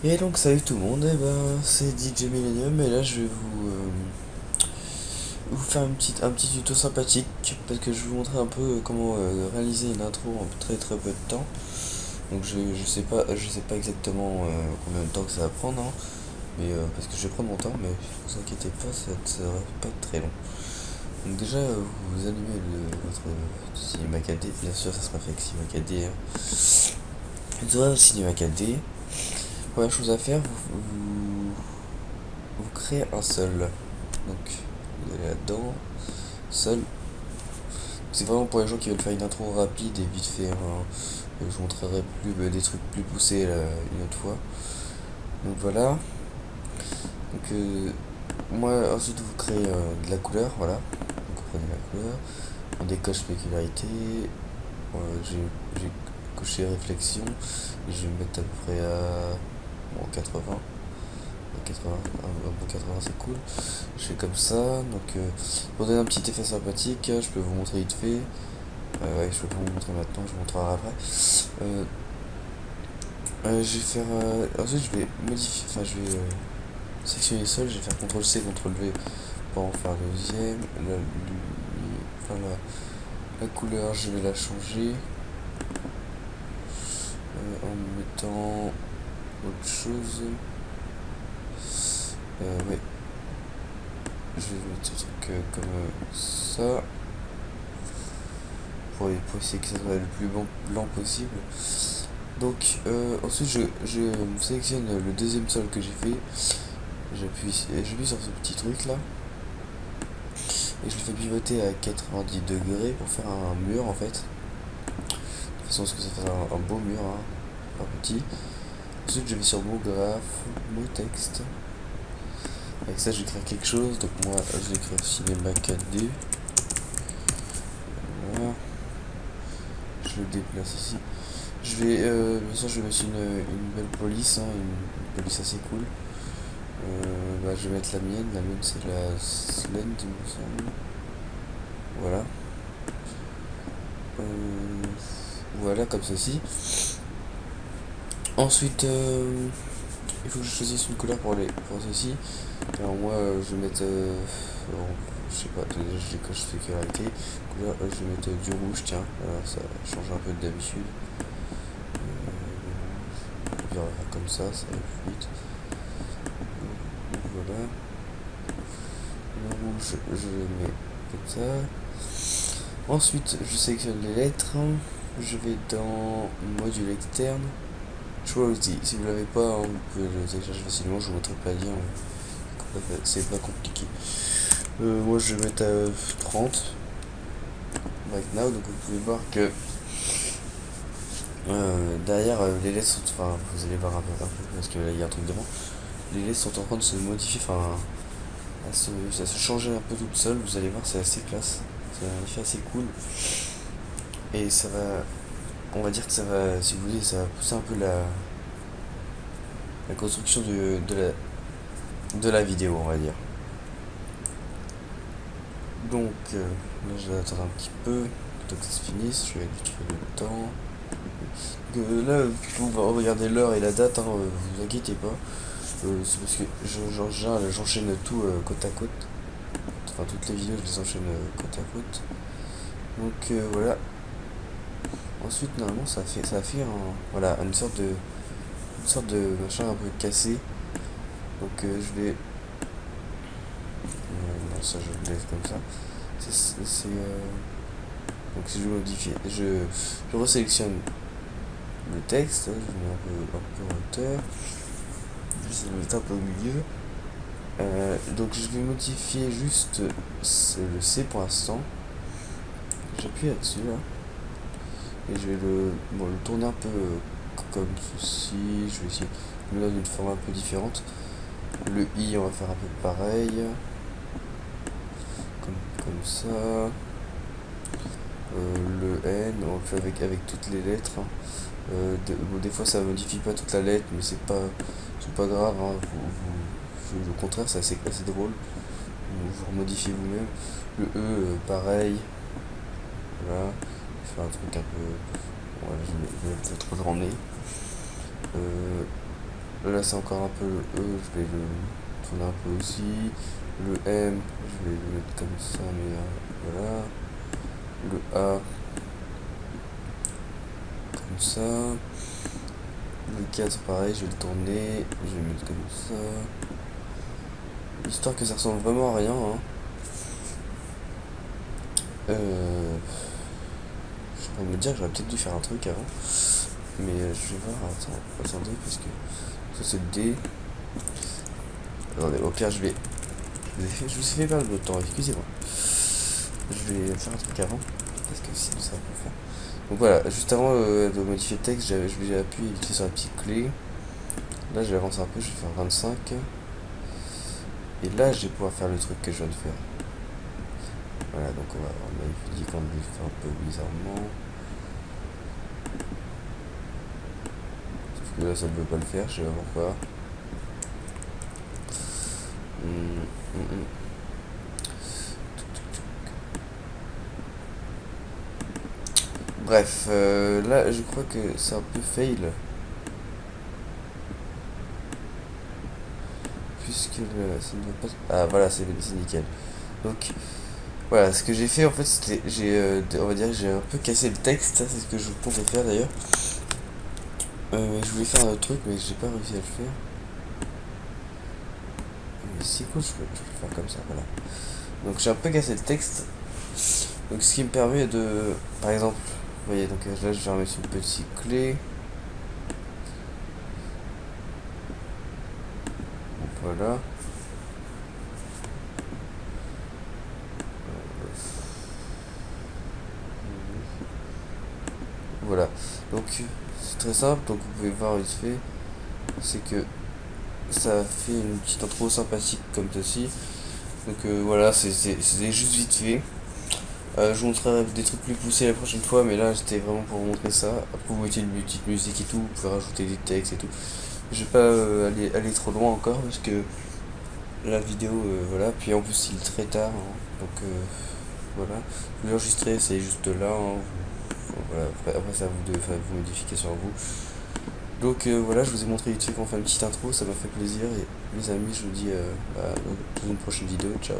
Et donc salut tout le monde, c'est DJ Millennium et là je vais vous faire un petit tuto sympathique parce que je vais vous montrer un peu comment réaliser une intro en très très peu de temps. Donc je sais pas exactement combien de temps que ça va prendre, hein, mais parce que je vais prendre mon temps, mais ne vous inquiétez pas, ça va pas être très long. Donc déjà vous allumez votre cinéma 4D, bien sûr ça sera fait avec cinéma 4D, hein. Vous aurez le cinéma 4D. Première chose à faire, vous créez un seul. Donc, vous allez là-dedans, seul. C'est vraiment pour les gens qui veulent faire une intro rapide et vite fait, hein. Je vous montrerai des trucs plus poussés une autre fois. Donc voilà. Donc, moi, ensuite, vous créez de la couleur, voilà. Donc, vous prenez la couleur. On décoche spécularité. J'ai coché réflexion. Et je vais mettre à peu près à bon, 80. 80, un bon 80 c'est cool. Je fais comme ça, donc pour donner un petit effet sympathique, je peux vous montrer vite fait. Ouais, je peux pas vous montrer maintenant, je vous montrerai après. Euh, je vais faire. Ensuite, je vais modifier. Enfin, je vais sectionner seul. Je vais faire CTRL C, CTRL V pour en faire le deuxième. Enfin, la couleur, je vais la changer en mettant autre chose. Ouais, je vais mettre ce truc comme ça. Pour essayer que ça soit le plus blanc possible. Donc ensuite je sélectionne le deuxième sol que j'ai fait, j'appuie sur ce petit truc là et je le fais pivoter à 90 degrés pour faire un mur en fait, de façon à ce que ça fasse un beau mur, hein, pas petit. Ensuite je vais sur mot graphe, mot texte. Avec ça je vais écrire quelque chose, donc moi je vais écrire cinéma 4D. Voilà. Je le déplace ici. Je vais, bien sûr, je vais mettre une belle police, hein, une police assez cool. Je vais mettre la mienne c'est la Slend, il me semble. Voilà. Euh, voilà, comme ceci. Ensuite, il faut que je choisisse une couleur pour ceci. Alors moi, je vais mettre, je sais pas, déjà je décoche sécurité. Couleur, je vais mettre du rouge, tiens, voilà, ça change un peu d'habitude. On va faire comme ça va plus vite. Voilà. Le rouge, je le mets comme ça. Ensuite, je sélectionne les lettres. Je vais dans module externe. Choisis. Si vous l'avez pas, hein, vous pouvez le télécharger facilement. Je vous mettrai pas le lien. C'est pas compliqué. Moi, je vais mettre à 30 right now. Donc, vous pouvez voir que derrière, les lettres sont. Enfin, vous allez voir un peu parce que là, il y a un truc devant. Les lettres sont en train de se modifier. Enfin, à se changer un peu toute seule. Vous allez voir, c'est assez classe. C'est un effet assez cool. Et ça va. On va dire que ça va, si vous voulez, ça va pousser un peu la construction de la vidéo, on va dire. Donc, là, je vais attendre un petit peu, plutôt que ça se finisse. Je vais vite faire le temps. Là, vous regardez l'heure et la date, hein, vous inquiétez pas. C'est parce que j'enchaîne tout côte à côte. Enfin, toutes les vidéos, je les enchaîne côte à côte. Donc, voilà. Ensuite, normalement, ça a fait voilà, une sorte de machin un peu cassé. Donc, je vais. Non, ça, je le laisse comme ça. Donc, si je modifie, je resélectionne le texte, je mets un peu en hauteur. Je vais le mettre un peu au milieu. Donc, je vais modifier juste le C pour l'instant. J'appuie là-dessus, là. Et je vais le tourner un peu comme ceci. Je vais essayer de le mettre d'une forme un peu différente. Le I, on va faire un peu pareil. Comme ça. Le N, on le fait avec toutes les lettres, hein. Des fois ça modifie pas toute la lettre, mais c'est pas grave, hein. Au contraire, c'est assez drôle. Vous remodifiez vous-même. Le E, pareil. Voilà. Je fais un truc un peu. Ouais, je vais peut-être trop journée. Là c'est encore un peu le E, je vais le tourner un peu aussi. Le M, je vais le mettre comme ça, mais voilà. Le A, comme ça. Le 4 pareil, je vais le tourner, je vais le mettre comme ça. Histoire que ça ressemble vraiment à rien. Hein. Je suis en train de me dire que j'aurais peut-être dû faire un truc avant. Mais je vais voir, attendez, parce que ça c'est le D. Attendez, au pire je vous ai fait perdre le temps, excusez-moi. Je vais faire un truc avant, parce que sinon ça va pas le faire. Donc voilà, juste avant de modifier le texte, je vais appuyer vite fait sur la petite clé. Là je vais avancer un peu, je vais faire 25. Et là je vais pouvoir faire le truc que je viens de faire. Voilà, donc on a dit qu'on devait faire un peu bizarrement. Sauf que là ça ne veut pas le faire, je sais pas pourquoi. Hum, hum, hum. Bref, là je crois que c'est un peu fail. Puisque ça ne veut pas. Ah voilà, c'est nickel. Donc voilà, ce que j'ai fait en fait, c'était. On va dire, j'ai un peu cassé le texte, ça c'est ce que je comptais faire d'ailleurs. Je voulais faire un autre truc, mais j'ai pas réussi à le faire. Mais c'est cool, je peux le faire comme ça, voilà. Donc j'ai un peu cassé le texte. Donc ce qui me permet de. Par exemple, vous voyez, donc là je vais remettre une petite clé. Voilà. Voilà. Donc c'est très simple, donc vous pouvez voir vite fait. C'est que ça fait une petite intro sympathique comme ceci. Donc voilà, c'est juste vite fait. Je vous montrerai des trucs plus poussés la prochaine fois, mais là c'était vraiment pour vous montrer ça. Après vous mettez une petite musique et tout, vous pouvez rajouter des textes et tout. Je vais pas aller trop loin encore parce que la vidéo, voilà. Puis en plus il est très tard, hein. Donc voilà. Vous l'enregistrer, c'est juste là. Hein. Voilà. Après c'est à vous de faire vos modifications sur vous. Donc voilà, je vous ai montré YouTube qu'on fait une petite intro, ça m'a fait plaisir. Et mes amis, je vous dis dans une prochaine vidéo. Ciao.